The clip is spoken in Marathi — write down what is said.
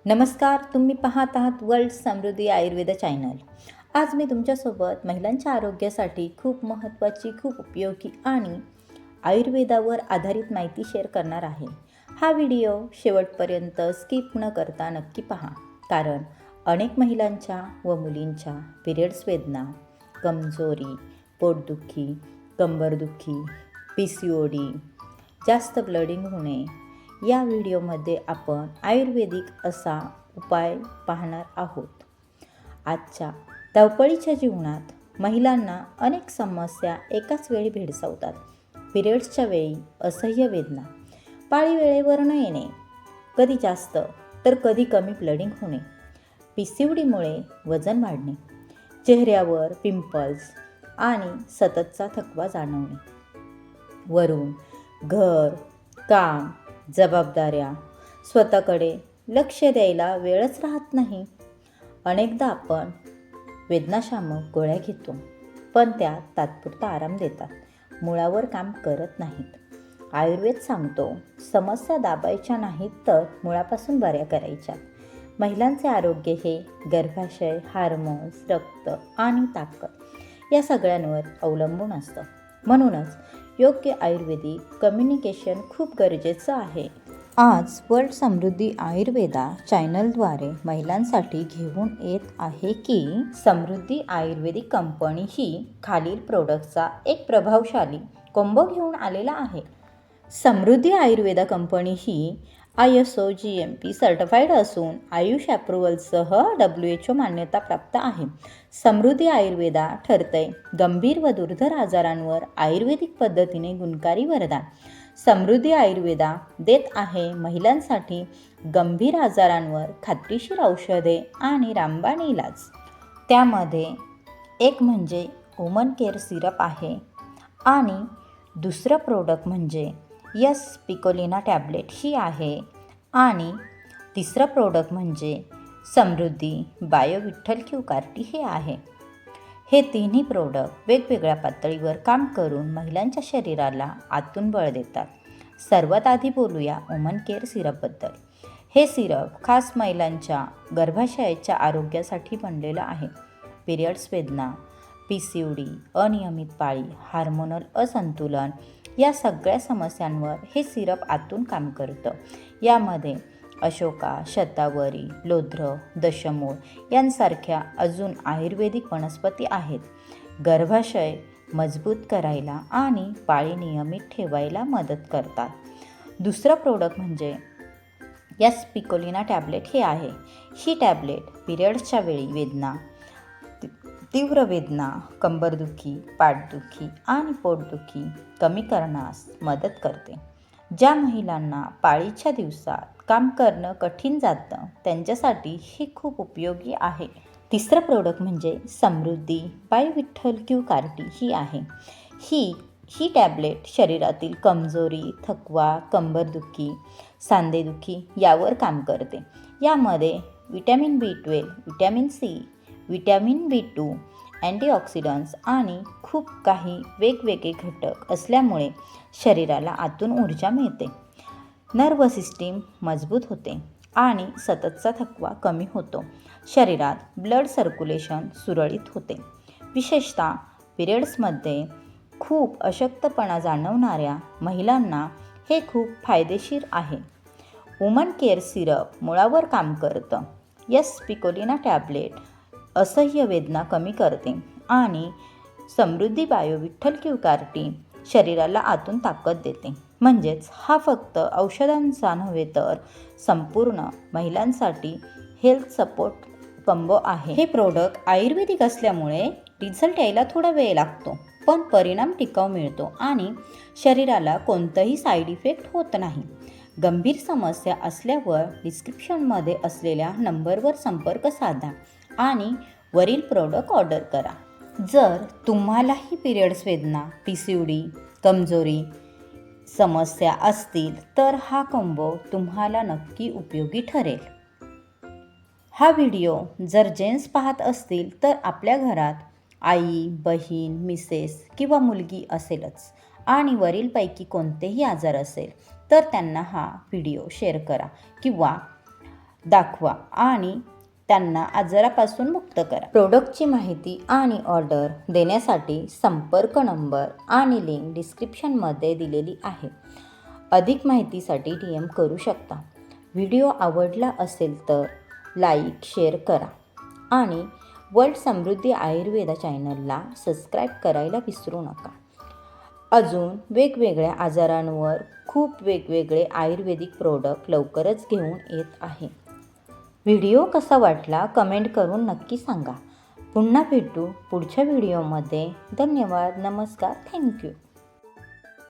नमस्कार, तुम्ही पाहत आहात वर्ल्ड समृद्धी आयुर्वेद चॅनल. आज मी तुमच्यासोबत महिलांच्या आरोग्यासाठी खूप महत्त्वाची, खूप उपयोगी आणि आयुर्वेदावर आधारित माहिती शेअर करणार आहे. हा व्हिडिओ शेवटपर्यंत स्किप न करता नक्की पहा, कारण अनेक महिलांच्या व मुलींच्या पिरियड्स वेदना, कमजोरी, पोटदुखी, कंबरदुखी, PCOD, जास्त ब्लडिंग होणे, या व्हिडिओमध्ये आपण आयुर्वेदिक असा उपाय पाहणार आहोत. आजच्या धावपळीच्या जीवनात महिलांना अनेक समस्या एकाच वेळी भेडसावतात. पिरियड्सच्या वेळी असह्य वेदना, पाळी वेळेवर न येणे, कधी जास्त तर कधी कमी ब्लडिंग होणे, PCODमुळे वजन वाढणे, चेहऱ्यावर पिंपल्स आणि सततचा थकवा जाणवणे. वरून घर, काम, जबाबदाऱ्या, स्वतःकडे लक्ष द्यायला वेळच राहत नाही. अनेकदा आपण वेदनाशामक गोळ्या घेतो, पण त्या तात्पुरता आराम देतात, मुळावर काम करत नाहीत. आयुर्वेद सांगतो, समस्या दाबायच्या नाहीत तर मुळापासून बऱ्या करायच्या. महिलांचे आरोग्य हे गर्भाशय, हार्मोन्स, रक्त आणि ताकद या सगळ्यांवर अवलंबून असतं. म्हणूनच योग्य आयुर्वेदिक कम्युनिकेशन खूप गरजेचं आहे. आज वर्ल्ड समृद्धी आयुर्वेदा चॅनलद्वारे महिलांसाठी घेऊन येत आहे की समृद्धी आयुर्वेदिक कंपनी ही खालील प्रोडक्टचा एक प्रभावशाली कॉम्बो घेऊन आलेला आहे. समृद्धी आयुर्वेदा कंपनी ही ISO GMP सर्टिफाईड असून आयुष ॲप्रुव्हलसह WHO मान्यता प्राप्त आहे. समृद्धी आयुर्वेदा ठरतंय गंभीर व दुर्धर आजारांवर आयुर्वेदिक पद्धतीने गुणकारी वरदान. समृद्धी आयुर्वेदा देत आहे महिलांसाठी गंभीर आजारांवर खात्रीशीर औषधे आणि रामबाण इलाज. त्यामध्ये एक म्हणजे वुमन केअर सिरप आहे आणि दुसरं प्रोडक्ट म्हणजे पिकोलिना टॅब्लेट ही आहे आणि तिसरं प्रोडक्ट म्हणजे समृद्धी बायो विठ्ठल क्यू कार्टी हे आहे. हे तिन्ही प्रोडक्ट वेगवेगळ्या पातळीवर काम करून महिलांच्या शरीराला आतून बळ देतात. सर्वात आधी बोलूया वुमन केअर सिरपबद्दल. हे सिरप खास महिलांच्या गर्भाशयाच्या आरोग्यासाठी बनलेलं आहे. पिरियड्स वेदना, PCOD, अनियमित पाळी, हार्मोनल असंतुलन या सगळ्या समस्यांवर हे सिरप आतून काम करतं. यामध्ये अशोका, शतावरी, लोध्र, दशमूळ यांसारख्या अजून आयुर्वेदिक वनस्पती आहेत. गर्भाशय मजबूत करायला आणि पाळी नियमित ठेवायला मदत करतात. दुसरं प्रोडक्ट म्हणजे पिकोलिना टॅब्लेट हे आहे. ही टॅब्लेट पिरियड्सच्या वेळी वेदना, तीव्र वेदना, कंबरदुखी, पाठदुखी आणि पोटदुखी कमी करण्यास मदत करते. ज्या महिलांना पाळीच्या दिवसात काम करणं कठीण जातं त्यांच्यासाठी ही खूप उपयोगी आहे. तिसरं प्रोडक्ट म्हणजे समृद्धी बाय विठ्ठल क्यू कार्टी ही आहे. ही टॅब्लेट शरीरातील कमजोरी, थकवा, कंबरदुखी, सांधेदुखी यावर काम करते. यामध्ये vitamin B12, vitamin C, vitamin B2, antioxidants आणि खूप काही वेगवेगळे घटक असल्यामुळे शरीराला आतून ऊर्जा मिळते. नर्व सिस्टीम मजबूत होते आणि सततचा थकवा कमी होतो. शरीरात ब्लड सर्क्युलेशन सुरळीत होते. विशेषतः पिरियड्समध्ये खूप अशक्तपणा जाणवणाऱ्या महिलांना हे खूप फायदेशीर आहे. वुमन केअर सिरप मुळावर काम करतं. पिकोलिना टॅब्लेट असह्य वेदना कमी करते आणि समृद्धी बायो विठ्ठल क्यू कार्टी शरीराला आतून ताकद देते. म्हणजेच हा फक्त औषधांचा नव्हे तर संपूर्ण महिलांसाठी हेल्थ सपोर्ट कंबो आहे. हे प्रोडक्ट आयुर्वेदिक असल्यामुळे रिझल्ट यायला थोडा वेळ लागतो, पण परिणाम टिकाऊ मिळतो आणि शरीराला कोणतंही साईड इफेक्ट होत नाही. गंभीर समस्या असल्यावर डिस्क्रिप्शनमध्ये असलेल्या नंबरवर संपर्क साधा आणि वरील प्रोडक्ट ऑर्डर करा. जर तुम्हालाही पिरियड्स वेदना, PCOD, कमजोरी समस्या असतील तर हा कॉम्बो तुम्हाला नक्की उपयोगी ठरेल. हा व्हिडिओ जर जेंट्स पाहत असतील तर आपल्या घरात आई, बहीण, मिसेस किंवा मुलगी असेलच आणि वरीलपैकी कोणतेही आजार असेल तर त्यांना हा व्हिडिओ शेअर करा किंवा दाखवा आणि त्यांना आजारापासून मुक्त करा. प्रोडक्टची माहिती आणि ऑर्डर देण्यासाठी संपर्क नंबर आणि लिंक डिस्क्रिप्शनमध्ये दिलेली आहे. अधिक माहितीसाठी DM करू शकता. व्हिडिओ आवडला असेल तर लाईक शेअर करा आणि वर्ल्ड समृद्धी आयुर्वेदा चॅनलला सबस्क्राईब करायला विसरू नका. अजून वेगवेगळ्या आजारांवर खूप वेगवेगळे आयुर्वेदिक प्रोडक्ट लवकरच घेऊन येत आहे. व्हिडिओ कसा वाटला कमेंट करून नक्की सांगा. पुन्हा भेटू पुढच्या व्हिडिओमध्ये. धन्यवाद. नमस्कार. थँक्यू.